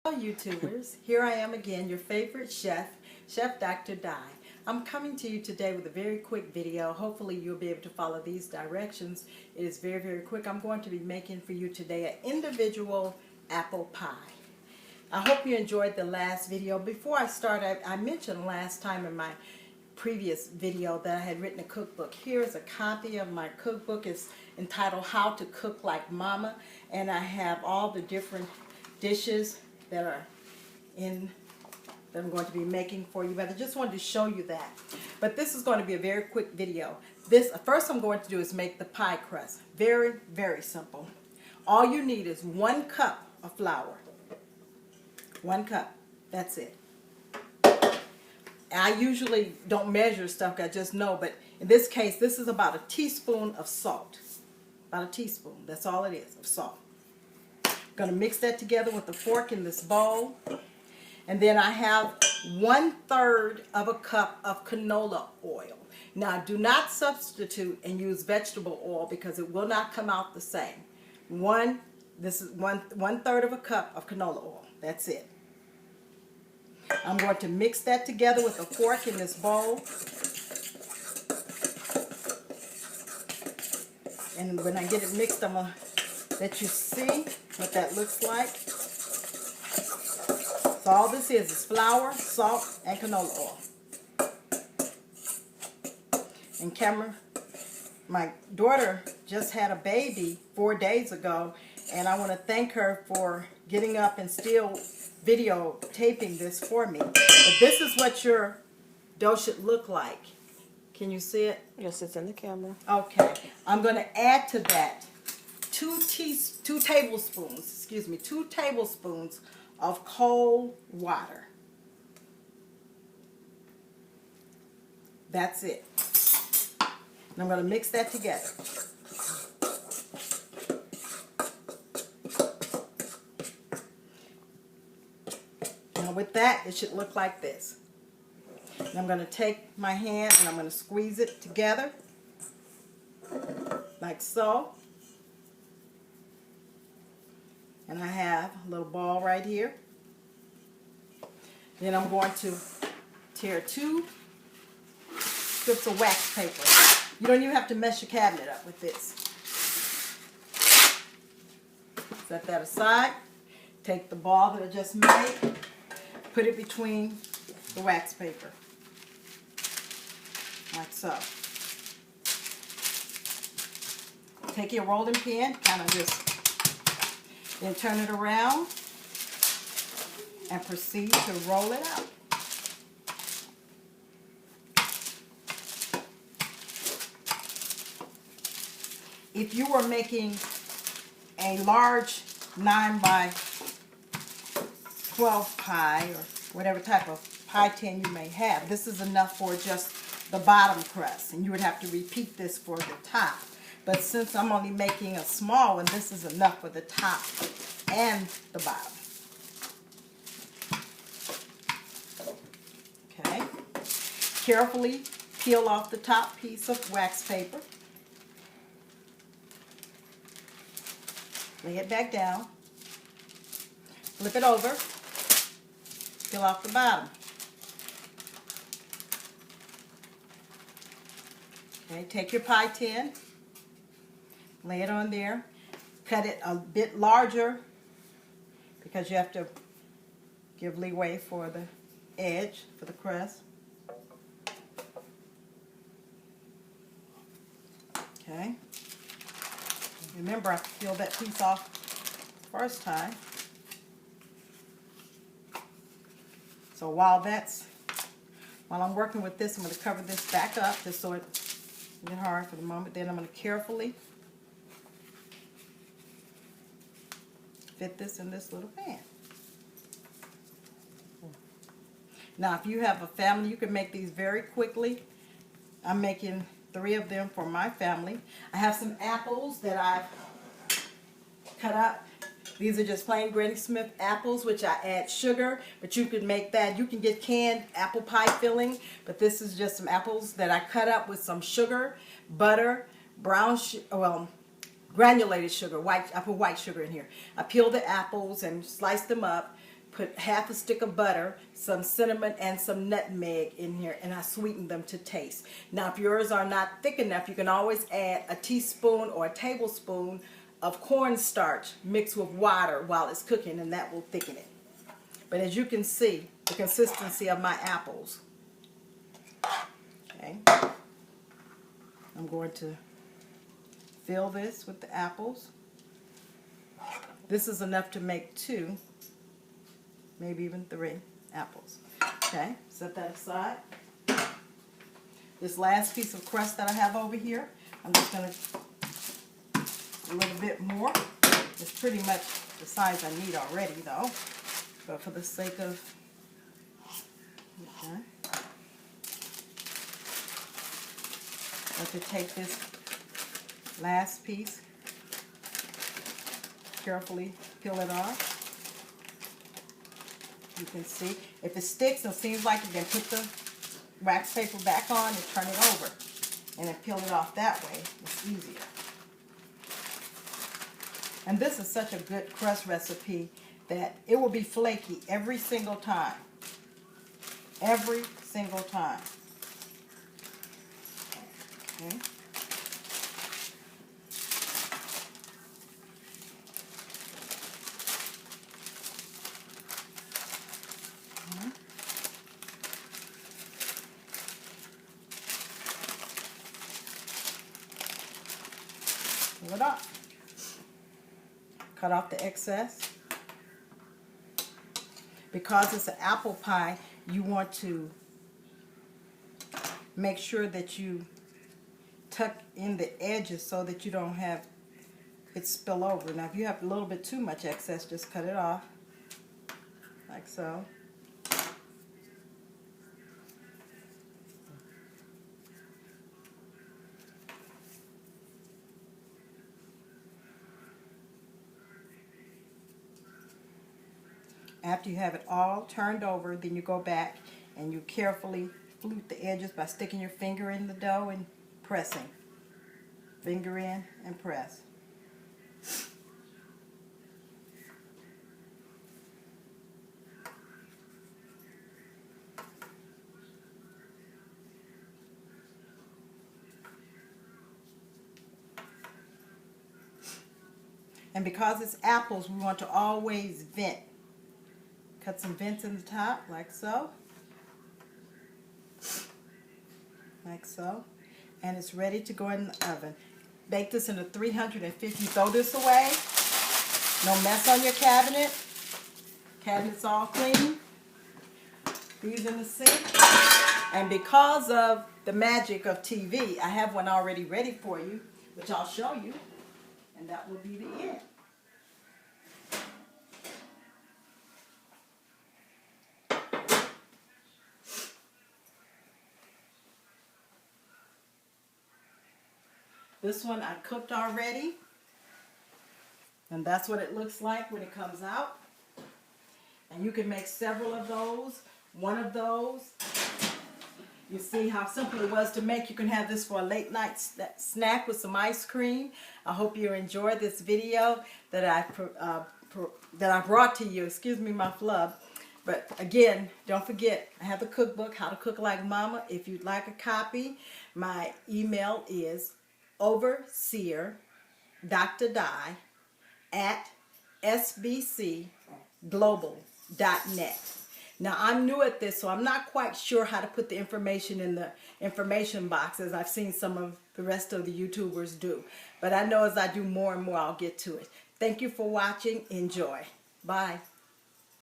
Hello YouTubers, here I am again, your favorite chef, Chef Dr. Di. I'm coming to you today with a very quick video. Hopefully you'll be able to follow these directions. It is very quick. I'm going to be making for you today an individual apple pie. I hope you enjoyed the last video. Before I start, I mentioned last time in my previous video that I had written a cookbook. Here is a copy of my cookbook. It's entitled How to Cook Like Mama, and I have all the different dishes that are in that I'm going to be making for you, but I just wanted to show you that. But this is going to be a very quick video. First I'm going to do is make the pie crust. Very simple. All you need is 1 cup of flour. 1 cup. That's it. I usually don't measure stuff, I just know, but in this case, this is about a teaspoon of salt. About a teaspoon. That's all it is, of salt. I'm going to mix that together with a fork in this bowl. And then I have 1/3 of a cup of canola oil. Now, do not substitute and use vegetable oil because it will not come out the same. This is 1/3 of a cup of canola oil. That's it. I'm going to mix that together with a fork in this bowl. And when I get it mixed, I'm going to let you see what that looks like. So all this is flour, salt, and canola oil. And Cameron, my daughter just had a baby 4 days ago, and I want to thank her for getting up and still videotaping this for me. But this is what your dough should look like. Can you see it? Yes, it's in the camera. Okay. I'm going to add to that 2 tablespoons of cold water. That's it. And I'm going to mix that together. Now with that, it should look like this. And I'm going to take my hand and I'm going to squeeze it together like so. And I have a little ball right here. Then I'm going to tear 2 strips of wax paper. You don't even have to mess your cabinet up with this. Set that aside. Take the ball that I just made. Put it between the wax paper. Like so. Take your rolling pin, kind of just, then turn it around and proceed to roll it out. If you were making a large 9 by 12 pie or whatever type of pie tin you may have, this is enough for just the bottom crust, and you would have to repeat this for the top. But since I'm only making a small one, this is enough for the top and the bottom. Okay. Carefully peel off the top piece of wax paper. Lay it back down. Flip it over. Peel off the bottom. Okay, take your pie tin. Lay it on there. Cut it a bit larger because you have to give leeway for the edge, for the crust. Okay. Remember, I peeled that piece off first time. So while I'm working with this, I'm going to cover this back up just so it's a bit hard for the moment. Then I'm going to carefully fit this in this little pan. Now, if you have a family, you can make these very quickly. I'm making 3 of them for my family. I have some apples that I've cut up. These are just plain Granny Smith apples, which I add sugar, but you can make that. You can get canned apple pie filling, but this is just some apples that I cut up with some sugar, butter, granulated sugar. I put white sugar in here. I peel the apples and slice them up, put half a stick of butter, some cinnamon, and some nutmeg in here, and I sweeten them to taste. Now, if yours are not thick enough, you can always add a teaspoon or a tablespoon of cornstarch mixed with water while it's cooking, and that will thicken it. But as you can see, the consistency of my apples. Okay. I'm going to fill this with the apples. This is enough to make 2, maybe even 3 apples. Okay, set that aside. This last piece of crust that I have over here, I'm just going to a little bit more. It's pretty much the size I need already though, but for the sake of, okay. I have to take this last piece, carefully peel it off. You can see if it sticks and seems like you can put the wax paper back on and turn it over and then peel it off that way. It's easier. And this is such a good crust recipe that it will be flaky every single time. Every single time. Okay. Pull it off. Cut off the excess. Because it's an apple pie, you want to make sure that you tuck in the edges so that you don't have it spill over. Now if you have a little bit too much excess, just cut it off like so. After you have it all turned over, then you go back and you carefully flute the edges by sticking your finger in the dough and pressing. Finger in and press. And because it's apples, we want to always vent. Cut some vents in the top, like so. Like so. And it's ready to go in the oven. Bake this in a 350. Throw this away. No mess on your cabinet. Cabinet's all clean. These in the sink. And because of the magic of TV, I have one already ready for you, which I'll show you. And that will be the end. This one I cooked already, and that's what it looks like when it comes out. And you can make several of those. One of those, you see how simple it was to make. You can have this for a late night snack with some ice cream. I hope you enjoyed this video that I brought to you. Excuse me, my flub. But again, don't forget, I have the cookbook, How to Cook Like Mama. If you'd like a copy, my email is overseer.die@sbcglobal.net. Now, I'm new at this, so I'm not quite sure how to put the information in the information box as I've seen some of the rest of the YouTubers do. But I know as I do more and more, I'll get to it. Thank you for watching. Enjoy. Bye.